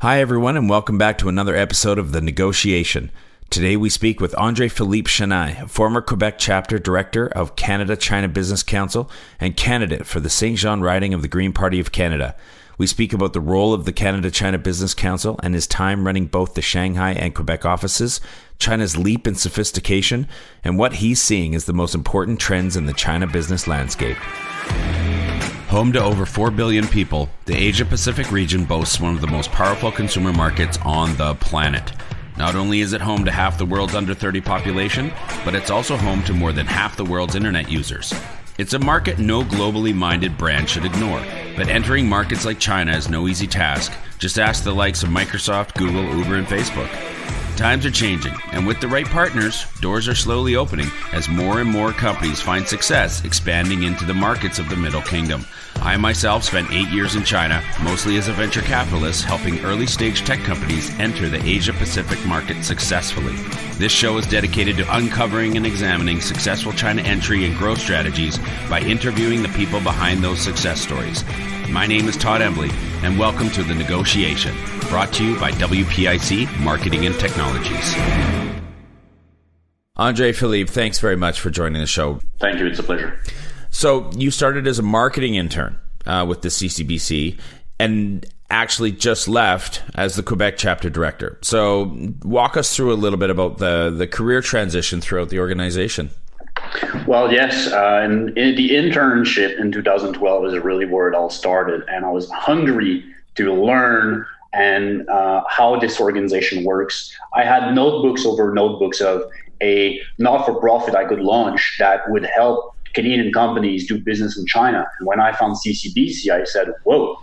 Hi, everyone, and welcome back to another episode of The Negotiation. Today, we speak with André-Philippe Chenail, former Quebec chapter director of Canada-China Business Council and candidate for the St. Jean riding of the Green Party of Canada. We speak about the role of the Canada-China Business Council and his time running both the Shanghai and Quebec offices, China's leap in sophistication, and what he's seeing as the most important trends in the China business landscape. Home to over 4 billion people, the Asia-Pacific region boasts one of the most powerful consumer markets on the planet. Not only is it home to half the world's under 30 population, but it's also home to more than half the world's internet users. It's a market no globally minded brand should ignore, but entering markets like China is no easy task. Just ask the likes of Microsoft, Google, Uber, and Facebook. Times are changing, and with the right partners, doors are slowly opening as more and more companies find success expanding into the markets of the Middle Kingdom. I myself spent 8 years in China, mostly as a venture capitalist, helping early-stage tech companies enter the Asia-Pacific market successfully. This show is dedicated to uncovering and examining successful China entry and growth strategies by interviewing the people behind those success stories. My name is Todd Embley, and welcome to The Negotiation, brought to you by WPIC Marketing and Technologies. André-Philippe, thanks very much for joining the show. Thank you. It's a pleasure. So you started as a marketing intern with the CCBC and actually just left as the Quebec chapter director. So walk us through a little bit about the career transition throughout the organization. Well, yes. And the internship in 2012 is really where it all started. And I was hungry to learn and how this organization works. I had notebooks over notebooks of a not-for-profit I could launch that would help Canadian companies do business in China. And when I found CCBC, I said, whoa,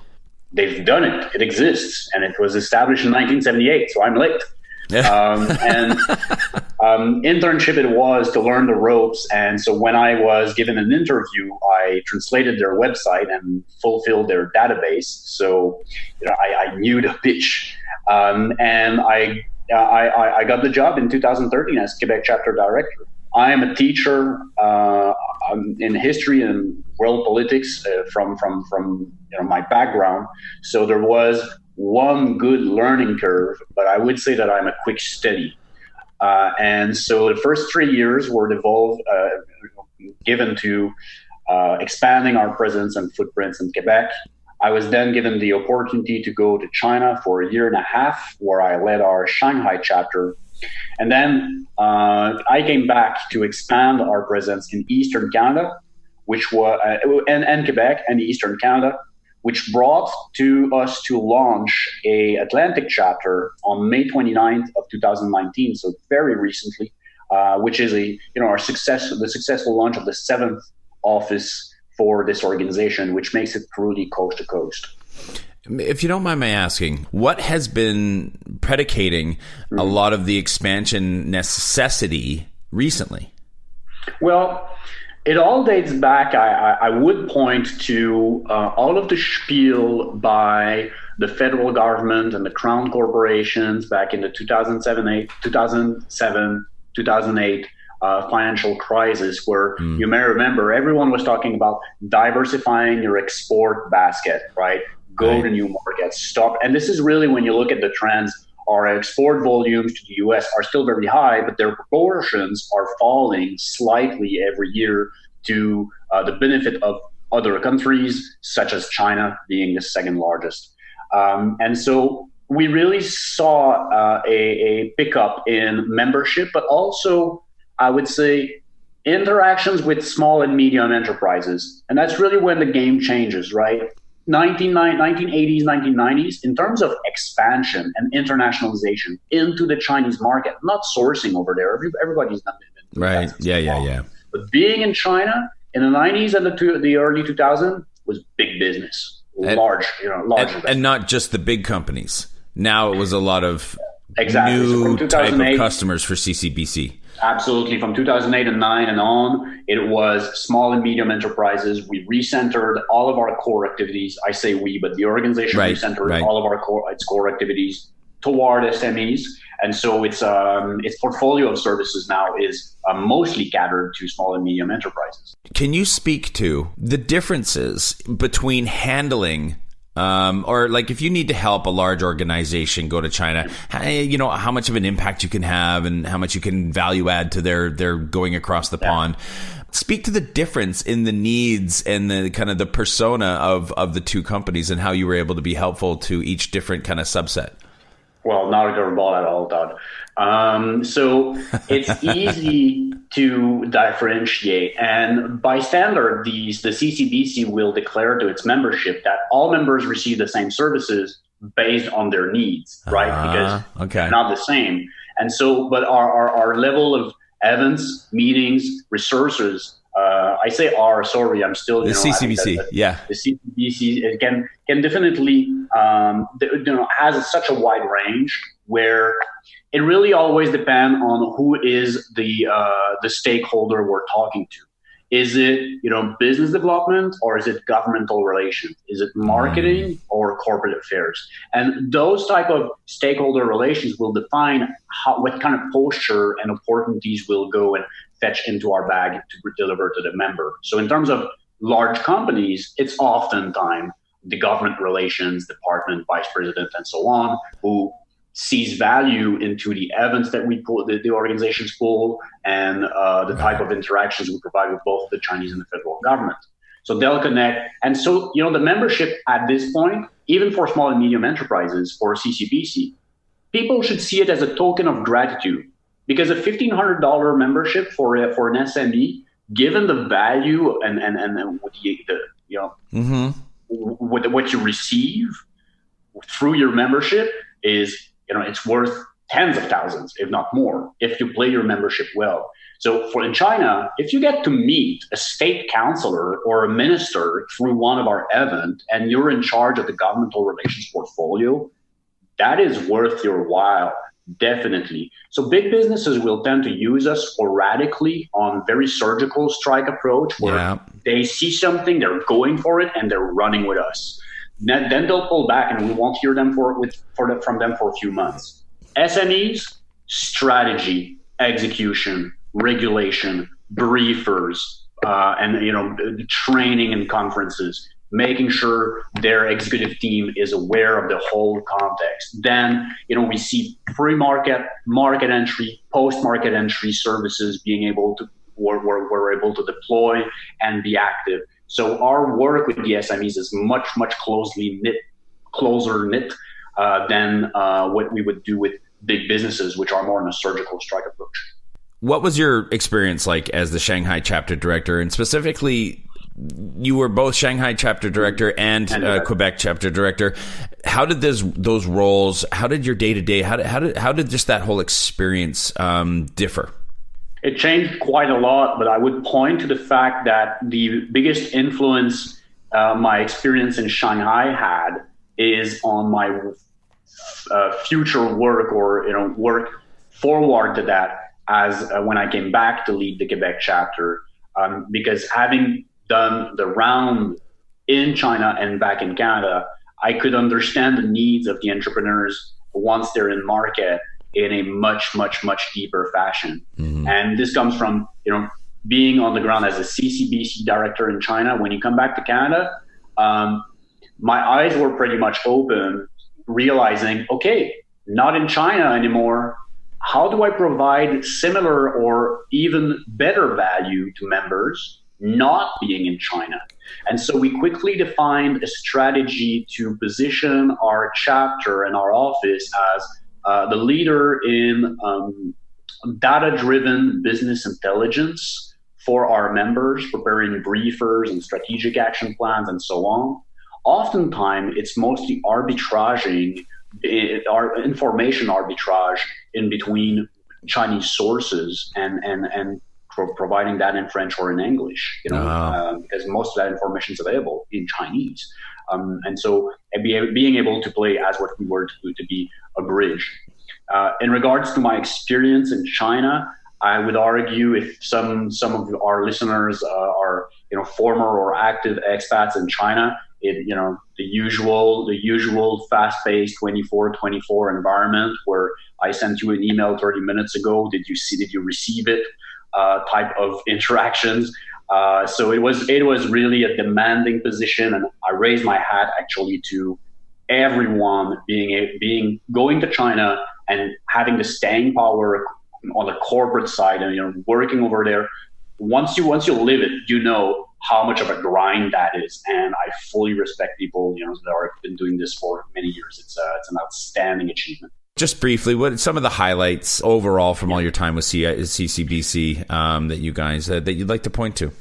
they've done it. It exists. And it was established in 1978, so I'm late. Internship it was to learn the ropes. And so when I was given an interview, I translated their website and fulfilled their database. So I knew the pitch. And I got the job in 2013 as Quebec chapter director. I am a teacher in history and world politics from my background. So there was one good learning curve, but I would say that I'm a quick study. And so the first 3 years were given to expanding our presence and footprints in Quebec. I was then given the opportunity to go to China for a year and a half, where I led our Shanghai chapter. And then I came back to expand our presence in Eastern Canada, which was and Quebec and Eastern Canada, which brought to us to launch a Atlantic chapter on May 29th of 2019, so very recently, which is the successful launch of the 7th office for this organization, which makes it truly coast to coast. If you don't mind my asking, what has been predicating a lot of the expansion necessity recently? Well, it all dates back. I would point to all of the spiel by the federal government and the crown corporations back in the 2007, 2008 financial crisis, where you may remember everyone was talking about diversifying your export basket, right? Go to new markets, stop. And this is really when you look at the trends, our export volumes to the US are still very high, but their proportions are falling slightly every year to the benefit of other countries, such as China being the second largest. And so we really saw a pickup in membership, but also, I would say, interactions with small and medium enterprises. And that's really when the game changes, right? 1980s, 1990s, in terms of expansion and internationalization into the Chinese market, not sourcing over there. Everybody's done it. Right. Yeah. But being in China in the 90s and the early 2000s was big business, large and not just the big companies. Now it was a lot of new so type of customers for CCBC. Absolutely. From 2008 and 9 and on, it was small and medium enterprises. We recentered all of our core activities. I say we, but the organization recentered all of its core activities toward SMEs. And so its portfolio of services now is mostly catered to small and medium enterprises. Can you speak to the differences between handling Or like if you need to help a large organization go to China, how much of an impact you can have and how much you can value add to their going across the pond. Speak to the difference in the needs and the kind of the persona of the two companies and how you were able to be helpful to each different kind of subset. Well, not a curveball at all, Todd. So it's easy to differentiate. And by standard, the CCBC will declare to its membership that all members receive the same services based on their needs, right? Because they're not the same. And so, but our level of events, meetings, resources, I say sorry, I'm still, the CCBC, the CCBC can definitely, has such a wide range where it really always depends on who is the stakeholder we're talking to. Is it, business development or is it governmental relations? Is it marketing or corporate affairs? And those type of stakeholder relations will define what kind of posture and opportunities will go and fetch into our bag to deliver to the member. So in terms of large companies, it's oftentimes the government relations department, vice president, and so on, who sees value into the events that we pull, the organizations pull, and the type of interactions we provide with both the Chinese and the federal government. So they'll connect. And so, the membership at this point, even for small and medium enterprises or CCBC, people should see it as a token of gratitude, because a $1,500 membership for an SME, given the value and what you receive through your membership is, it's worth tens of thousands, if not more, if you play your membership well. So in China, if you get to meet a state councilor or a minister through one of our events and you're in charge of the governmental relations portfolio, that is worth your while, definitely. So big businesses will tend to use us sporadically on very surgical strike approach where they see something, they're going for it, and they're running with us. Then they'll pull back, and we won't hear them from them for a few months. SMEs, strategy, execution, regulation, briefers, and training and conferences, making sure their executive team is aware of the whole context. Then, we see pre-market, market entry, post-market entry services being able to, we're able to deploy and be active. So our work with the SMEs is much, much closer knit than what we would do with big businesses, which are more in a surgical strike approach. What was your experience like as the Shanghai chapter director? And specifically, you were both Shanghai chapter director and Quebec chapter director. How did those roles, how did your day-to-day, how did just that whole experience differ? It changed quite a lot, but I would point to the fact that the biggest influence my experience in Shanghai had is on my future work, or work forward to that as when I came back to lead the Quebec chapter, because having done the round in China and back in Canada, I could understand the needs of the entrepreneurs once they're in market in a much, much, much deeper fashion. Mm-hmm. And this comes from, being on the ground as a CCBC director in China. When you come back to Canada, my eyes were pretty much open, realizing, okay, not in China anymore. How do I provide similar or even better value to members not being in China? And so we quickly defined a strategy to position our chapter and our office as the leader in data-driven business intelligence for our members, preparing briefers and strategic action plans and so on. Oftentimes, it's mostly arbitraging, our information arbitrage in between Chinese sources and providing that in French or in English, because most of that information is available in Chinese. And so being able to play as what we were to be a bridge. In regards to my experience in China, I would argue if some of our listeners are former or active expats in China, the usual fast-paced 24/24 environment where I sent you an email 30 minutes ago. Did you receive it? Type of interactions. So it was really a demanding position, and I raised my hat actually to everyone going to China and having the staying power on the corporate side, and working over there. Once you live it, you know how much of a grind that is, and I fully respect people that have been doing this for many years. It's an outstanding achievement. Just briefly, what some of the highlights overall from all your time with CCBC that you guys that you'd like to point to?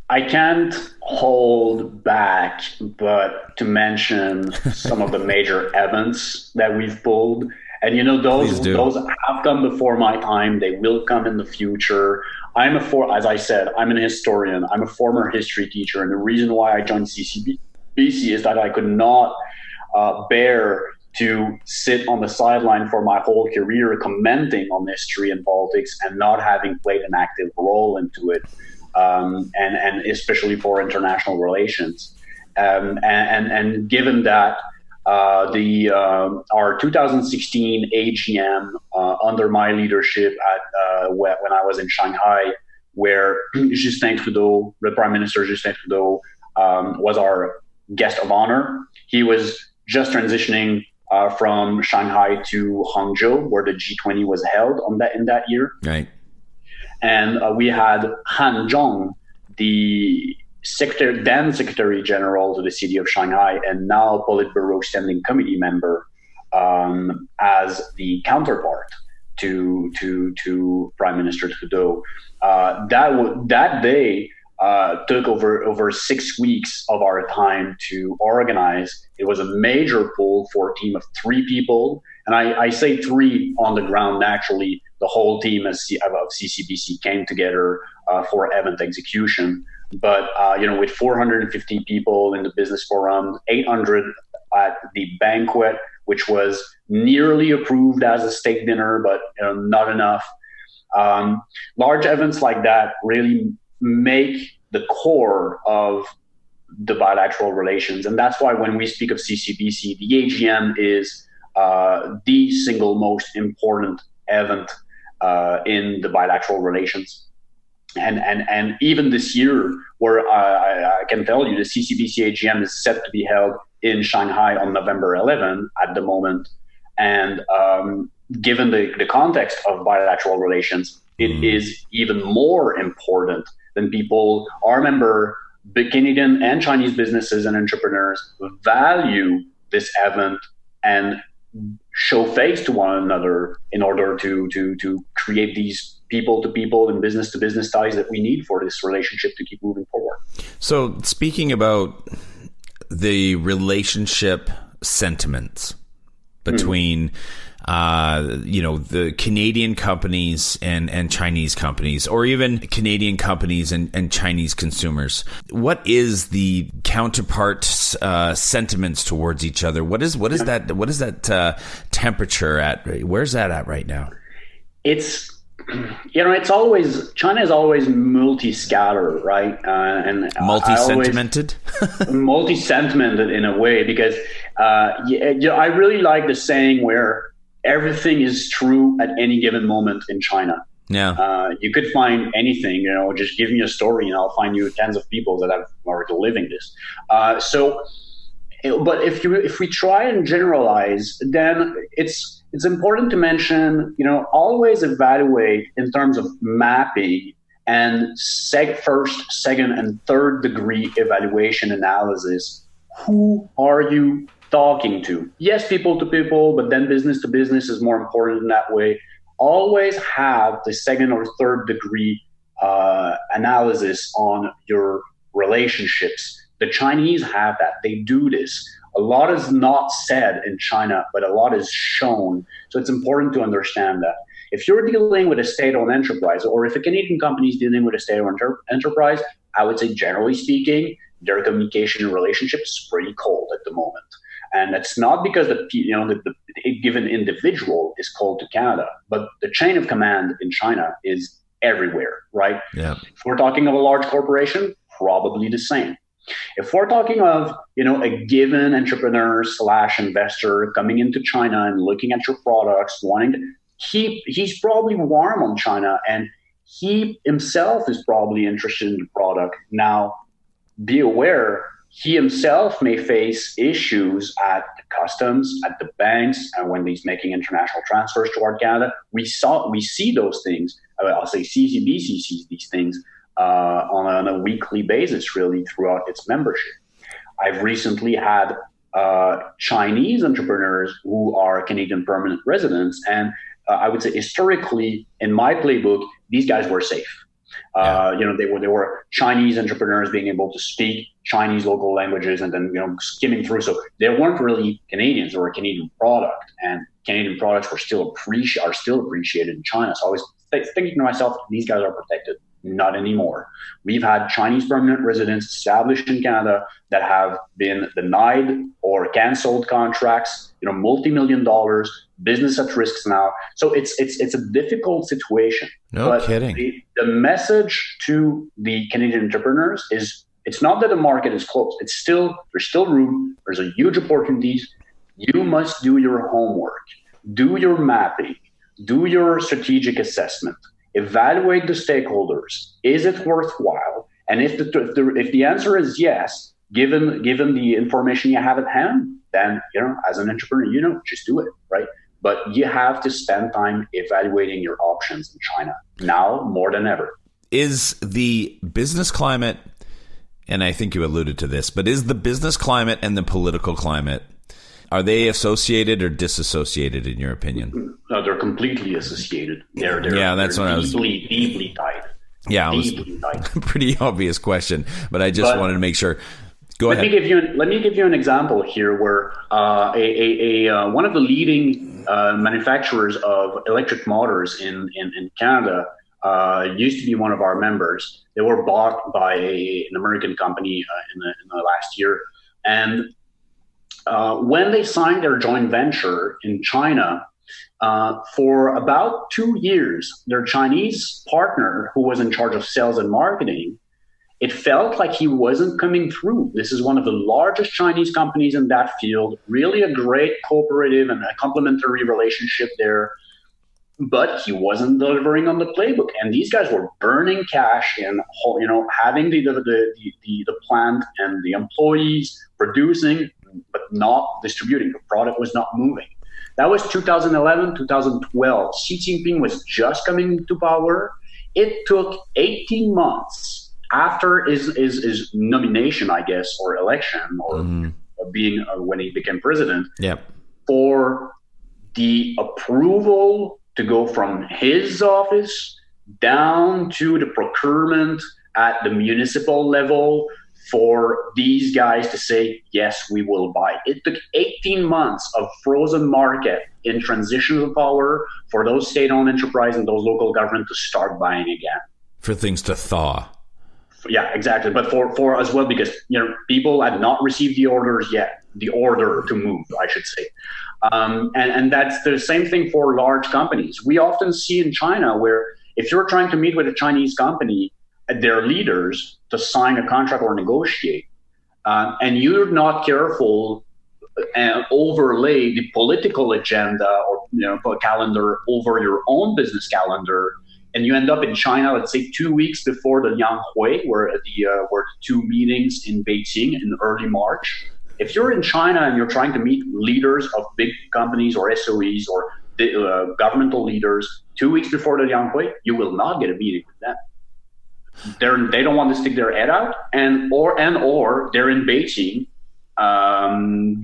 I can't hold back but to mention some of the major events that we've pulled. And those have come before my time. They will come in the future. As I said, I'm an historian. I'm a former history teacher. And the reason why I joined CCBC is that I could not bear to sit on the sideline for my whole career commenting on history and politics and not having played an active role into it. And especially for international relations. And given that our 2016 AGM under my leadership when I was in Shanghai, where Justin Trudeau, the Prime Minister Justin Trudeau, was our guest of honor. He was just transitioning from Shanghai to Hangzhou, where the G20 was held in that year. Right. And we had Han Zhong, the then Secretary General to the city of Shanghai, and now Politburo Standing Committee member, as the counterpart to Prime Minister Trudeau. That day took over 6 weeks of our time to organize. It was a major pull for a team of 3 people. And I say 3 on the ground. Naturally, the whole team of CCBC came together for event execution. But, with 450 people in the business forum, 800 at the banquet, which was nearly approved as a steak dinner, but not enough. Large events like that really make the core of the bilateral relations. And that's why when we speak of CCBC, the AGM is the single most important event in the bilateral relations. And even this year, where I can tell you the CCBC AGM is set to be held in Shanghai on November 11 at the moment. And given the context of bilateral relations, it is even more important than people. I remember the Canadian and Chinese businesses and entrepreneurs value this event and show face to one another in order to create these people-to-people and business-to-business ties that we need for this relationship to keep moving forward. So speaking about the relationship sentiments between the Canadian companies and Chinese companies, or even Canadian companies and Chinese consumers, what is the counterpart's sentiments towards each other? What is that temperature at? Where's that at right now? It's always, China is always multi-scatter, right? And multi-sentimented? Multi-sentimented in a way, because I really like the saying where everything is true at any given moment in China. Yeah. You could find anything, just give me a story and I'll find you tens of people that are already living this. But if we try and generalize, then it's important to mention, always evaluate in terms of mapping and first, second, and third degree evaluation analysis. Who are you talking to? Yes, people to people, but then business to business is more important in that way. Always have the second or third degree analysis on your relationships. The Chinese have that. They do this. A lot is not said in China, but a lot is shown. So it's important to understand that. If you're dealing with a state-owned enterprise, or if a Canadian company is dealing with a state-owned enterprise, I would say, generally speaking, their communication and relationship is pretty cold at the moment. And it's not because the given individual is cold to Canada, but the chain of command in China is everywhere, right? Yeah. If we're talking of a large corporation, probably the same. If we're talking of, a given entrepreneur / investor coming into China and looking at your products, he's probably warm on China, and he himself is probably interested in the product. Now, be aware, he himself may face issues at the customs, at the banks, and when he's making international transfers toward Canada. We see those things. I'll say CCBC sees these things on a weekly basis, really, throughout its membership. I've recently had Chinese entrepreneurs who are Canadian permanent residents, and I would say historically, in my playbook, these guys were safe. They were Chinese entrepreneurs being able to speak Chinese local languages and then skimming through. So they weren't really Canadians; they were a Canadian product, and Canadian products are still appreciated in China. So I was thinking to myself, these guys are protected. Not anymore. We've had Chinese permanent residents established in Canada that have been denied or canceled contracts, multi-million dollars, business at risks now. So it's a difficult situation. No kidding. The message to the Canadian entrepreneurs is it's not that the market is closed. There's still room. There's a huge opportunities. You must do your homework, do your mapping, do your strategic assessment. Evaluate the stakeholders. Is it worthwhile? And if the answer is yes, given the information you have at hand, then as an entrepreneur, just do it, right? But you have to spend time evaluating your options in China now more than ever. Is the business climate, and I think you alluded to this, but is the business climate and the political climate, are they associated or disassociated in your opinion? No, they're completely associated. They're deeply tied. Yeah, deeply tied. Pretty obvious question, but I just wanted to make sure. Go ahead. Let me give you an example here where one of the leading manufacturers of electric motors in Canada used to be one of our members. They were bought by an American company in the last year, and when they signed their joint venture in China, for about 2 years, their Chinese partner, who was in charge of sales and marketing, it felt like he wasn't coming through. This is one of the largest Chinese companies in that field, really a great cooperative and a complementary relationship there. But he wasn't delivering on the playbook, and these guys were burning cash in, having the plant and the employees producing, but not distributing. The product was not moving. That was 2011, 2012. Xi Jinping was just coming into power. It took 18 months after his nomination, I guess, or election, or being when he became president, for the approval to go from his office down to the procurement at the municipal level for these guys to say, yes, we will buy. It took 18 months of frozen market in transition of power for those state-owned enterprise and those local government to start buying again. For things to thaw. Yeah, exactly. But for as well, because people had not received the orders yet, the order to move, I should say. And that's the same thing for large companies. We often see in China where if you're trying to meet with a Chinese company, their leaders to sign a contract or negotiate, and you're not careful and overlay the political agenda or put a calendar over your own business calendar, and you end up in China, let's say 2 weeks before the Yanghui, where the two meetings in Beijing in early March. If you're in China and you're trying to meet leaders of big companies or SOEs or governmental leaders 2 weeks before the Yanghui, you will not get a meeting with them. They don't want to stick their head out, or they're in Beijing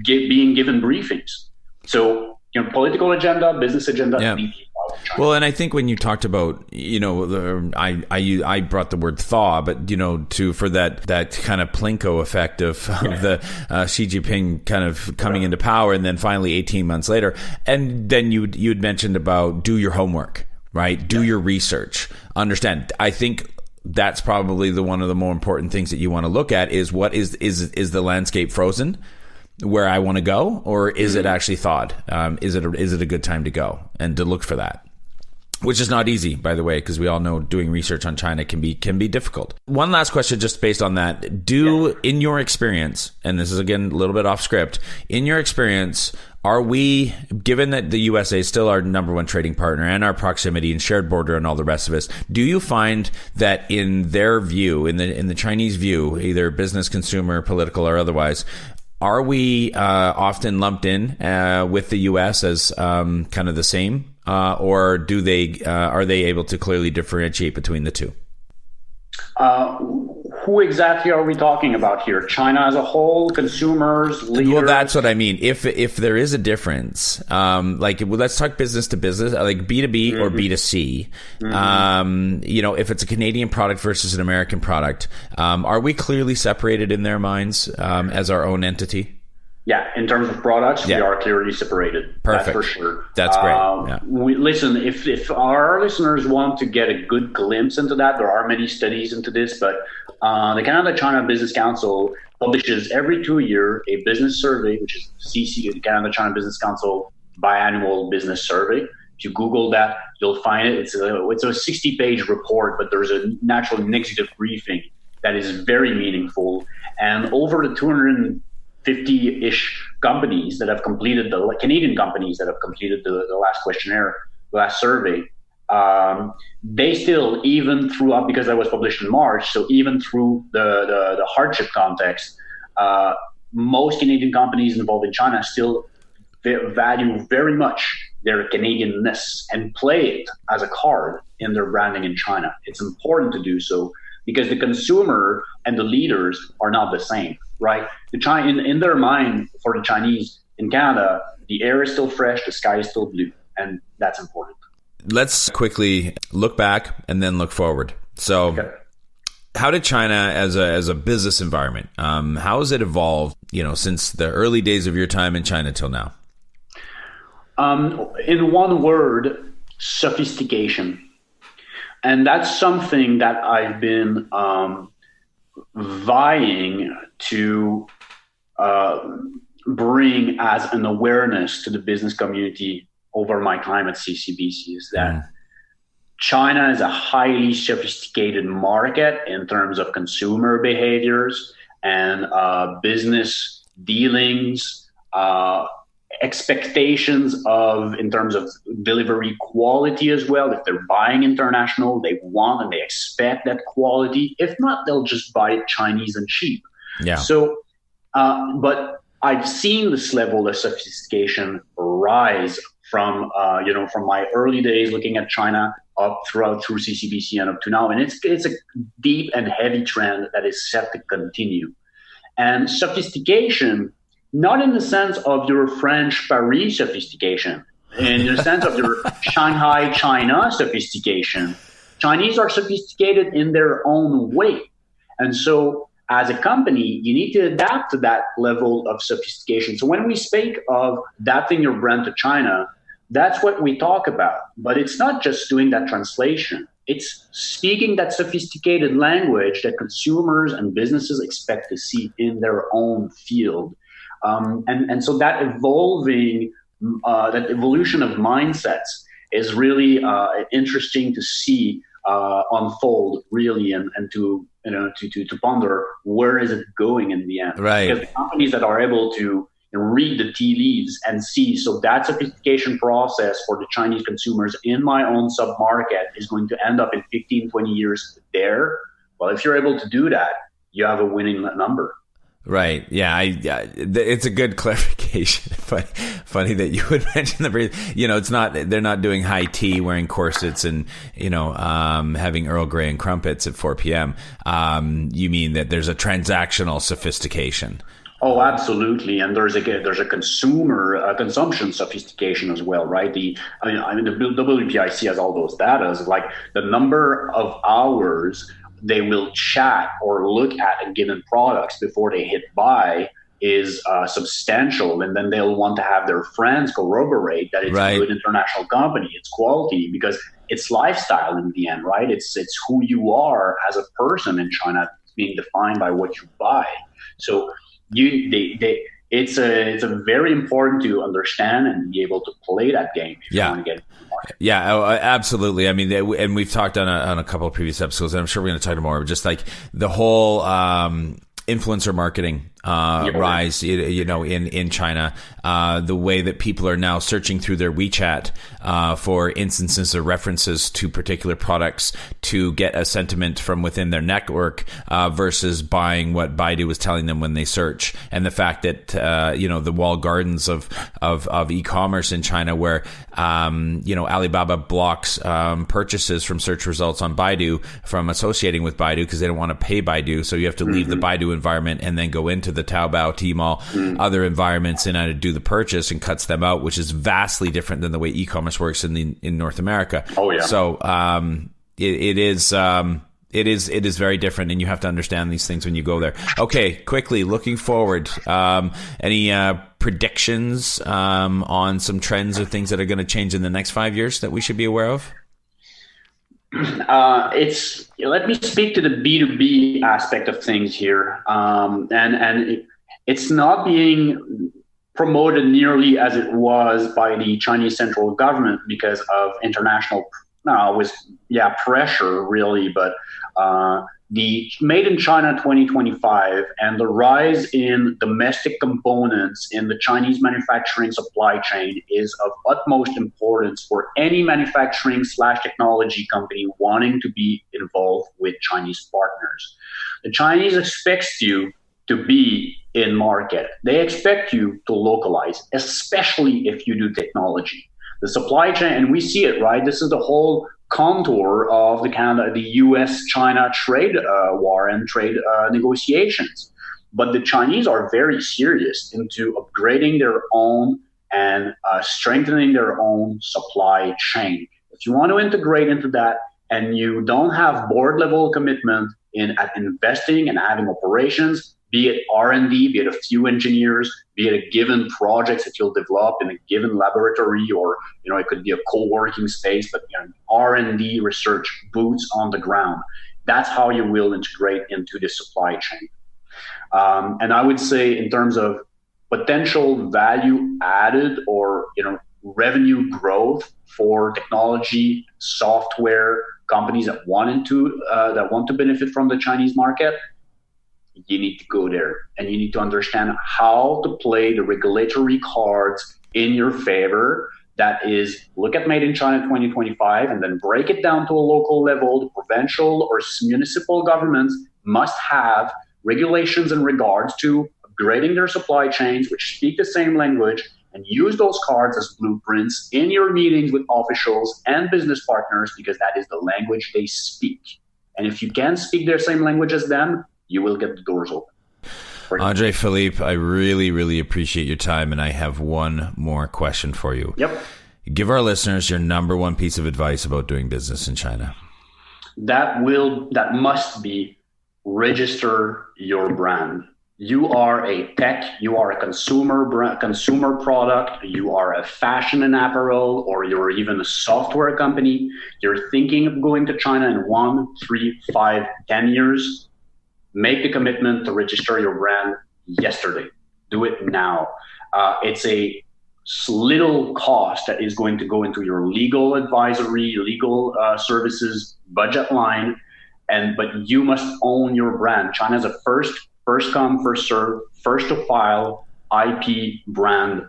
being given briefings. So political agenda, business agenda. Yeah. Well, and I think when you talked about, I brought the word thaw, but for that kind of Plinko effect of the Xi Jinping kind of coming into power, and then finally 18 months later, and then you'd mentioned about do your homework, right? Do your research, understand. I think that's probably one of the more important things that you want to look at is what is the landscape frozen where I want to go, or is it actually thawed? Is it a good time to go, and to look for that, which is not easy, by the way, because we all know doing research on China can be difficult. One last question, just based on that: in your experience, and this is again a little bit off script, in your experience, Are we, given that the USA is still our number one trading partner and our proximity and shared border and all the rest of us, do you find that in their view, in the Chinese view, either business, consumer, political, or otherwise, are we often lumped in with the US as kind of the same, or do they are they able to clearly differentiate between the two? Who exactly are we talking about here? China as a whole, consumers, leaders? Well, that's what I mean. If there is a difference, let's talk business to business, like B2B or B2C. If it's a Canadian product versus an American product, are we clearly separated in their minds as our own entity? Yeah, in terms of products, we are clearly separated. Perfect. That's for sure. That's great. Yeah. Listen, if our listeners want to get a good glimpse into that, there are many studies into this, but the Canada-China Business Council publishes every 2 years a business survey, which is CC, the Canada-China Business Council biannual business survey. If you Google that, you'll find it. It's a 60-page report, but there's a natural executive briefing that is very meaningful. And over the 250-ish companies that have completed the Canadian companies that have completed the last questionnaire, the last survey, they still, even throughout, because that was published in March, so even through the hardship context, most Canadian companies involved in China still value very much their Canadianness and play it as a card in their branding in China. It's important to do so because the consumer and the leaders are not the same, right? In their mind, for the Chinese in Canada, the air is still fresh, the sky is still blue, and that's important. Let's quickly look back and then look forward. So how did China as a business environment, how has it evolved, since the early days of your time in China till now? In one word, sophistication. And that's something that I've been vying to bring as an awareness to the business community over my time at CCBC, is that China is a highly sophisticated market in terms of consumer behaviors and business dealings, expectations in terms of delivery quality as well. If they're buying international, they want and they expect that quality. If not, they'll just buy it Chinese and cheap. Yeah. So, but I've seen this level of sophistication rise from my early days looking at China through CCBC and up to now. And it's a deep and heavy trend that is set to continue. And sophistication, not in the sense of your French Paris sophistication, in the sense of your Shanghai, China sophistication. Chinese are sophisticated in their own way. And so as a company, you need to adapt to that level of sophistication. So when we speak of adapting your brand to China, that's what we talk about. But it's not just doing that translation. It's speaking that sophisticated language that consumers and businesses expect to see in their own field. And so that evolution of mindsets is really interesting to see unfold, really, and to ponder where is it going in the end. Right. Because the companies that are able to read the tea leaves and see, so that sophistication process for the Chinese consumers in my own sub-market is going to end up in 15, 20 years there. Well, if you're able to do that, you have a winning number. Right. Yeah. It's a good clarification. Funny that you would mention they're not doing high tea, wearing corsets and, having Earl Grey and crumpets at 4 p.m. You mean that there's a transactional sophistication? Oh, absolutely. And there's a consumer consumption sophistication as well, right? The WPIC has all those data, like the number of hours they will chat or look at given products before they hit buy is substantial. And then they'll want to have their friends corroborate that it's a good international company, it's quality, because it's lifestyle in the end, right? It's who you are as a person in China being defined by what you buy. So it's very important to understand and be able to play that game if you want to get into the market. Yeah, absolutely. I mean, and we've talked on a couple of previous episodes, and I'm sure we're going to talk more, just like the whole influencer marketing rise, in China. The way that people are now searching through their WeChat for instances or references to particular products to get a sentiment from within their network versus buying what Baidu was telling them when they search. And the fact that the walled gardens of e-commerce in China, where Alibaba blocks purchases from search results on Baidu from associating with Baidu because they don't want to pay Baidu. So you have to leave the Baidu environment and then go into the Taobao, Tmall, other environments in order to do the purchase, and cuts them out, which is vastly different than the way e-commerce works in North America. Oh yeah. So it is very different, and you have to understand these things when you go there. Okay, quickly looking forward. Any predictions on some trends or things that are going to change in the next 5 years that we should be aware of? Let me speak to the B2B aspect of things here, and it's not being promoted nearly as it was by the Chinese central government because of international pressure, really, but the Made in China 2025 and the rise in domestic components in the Chinese manufacturing supply chain is of utmost importance for any manufacturing/technology company wanting to be involved with Chinese partners. The Chinese expects you to be in market. They expect you to localize, especially if you do technology. The supply chain, and we see it, right? This is the whole contour of the U.S.-China trade war and trade negotiations. But the Chinese are very serious into upgrading their own and strengthening their own supply chain. If you want to integrate into that and you don't have board-level commitment at investing and having operations, be it R&D, be it a few engineers, be it a given project that you'll develop in a given laboratory, or it could be a co-working space, but R&D research, boots on the ground. That's how you will integrate into the supply chain. And I would say in terms of potential value added or revenue growth for technology, software companies that want to benefit from the Chinese market, you need to go there and you need to understand how to play the regulatory cards in your favor. That is, look at Made in China 2025 and then break it down to a local level. The provincial or municipal governments must have regulations in regards to upgrading their supply chains, which speak the same language, and use those cards as blueprints in your meetings with officials and business partners, because that is the language they speak. And if you can't speak their same language as them, you will get the doors open. André-Philippe, I really, really appreciate your time, and I have one more question for you. Yep. Give our listeners your number one piece of advice about doing business in China. That must be register your brand. You are a tech, you are a consumer product, you are a fashion and apparel, or you're even a software company. You're thinking of going to China in 1, 3, 5, 10 years. Make the commitment to register your brand yesterday. Do it now. It's a little cost that is going to go into your legal advisory, legal services budget line, but you must own your brand. China's a first come, first serve, first to file IP brand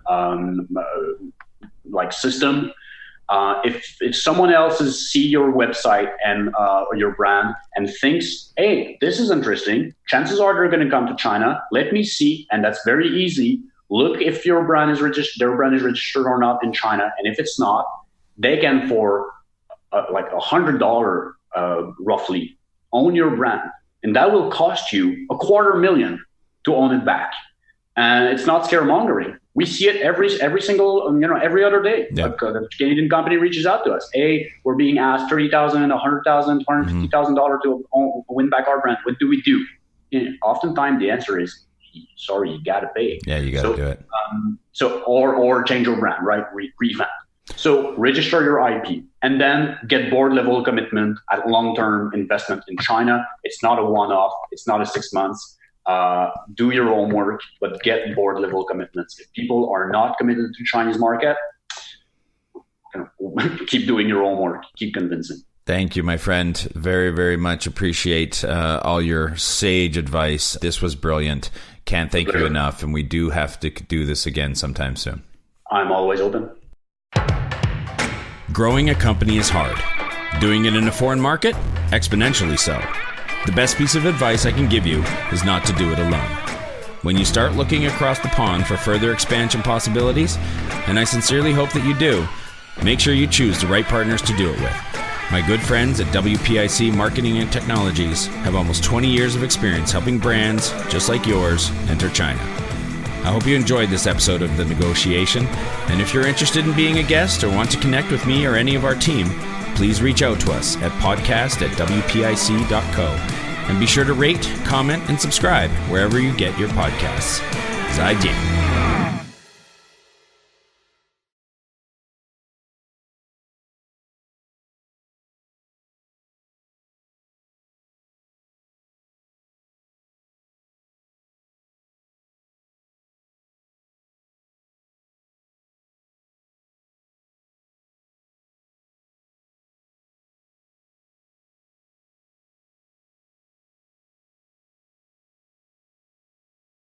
system. If someone else see your website and or your brand and thinks, hey, this is interesting, chances are they're going to come to China. Let me see, and that's very easy. Look if your brand is their brand is registered or not in China, and if it's not, they can for $100 roughly own your brand, and that will cost you $250,000 to own it back. And it's not scaremongering. We see it every other day. Yeah. A Canadian company reaches out to us. Hey, we're being asked $30,000, $100,000, $250,000 to win back our brand. What do we do? Oftentimes the answer is, sorry, you got to pay. Yeah, you got to do it. Or change your brand, right? Revamp. So register your IP and then get board level commitment at long-term investment in China. It's not a one-off. It's not a 6 months. Do your homework, but get board level commitments. If people are not committed to Chinese market, keep doing your homework, keep convincing. Thank you, my friend. Very, very much appreciate all your sage advice. This was brilliant. Can't thank you enough, and we do have to do this again sometime soon. I'm always open. Growing a company is hard. Doing it in a foreign market? Exponentially so. The best piece of advice I can give you is not to do it alone. When you start looking across the pond for further expansion possibilities, and I sincerely hope that you do, make sure you choose the right partners to do it with. My good friends at WPIC Marketing and Technologies have almost 20 years of experience helping brands, just like yours, enter China. I hope you enjoyed this episode of The Negotiation, and if you're interested in being a guest or want to connect with me or any of our team, please reach out to us at podcast@wpic.co, and be sure to rate, comment, and subscribe wherever you get your podcasts. 再见。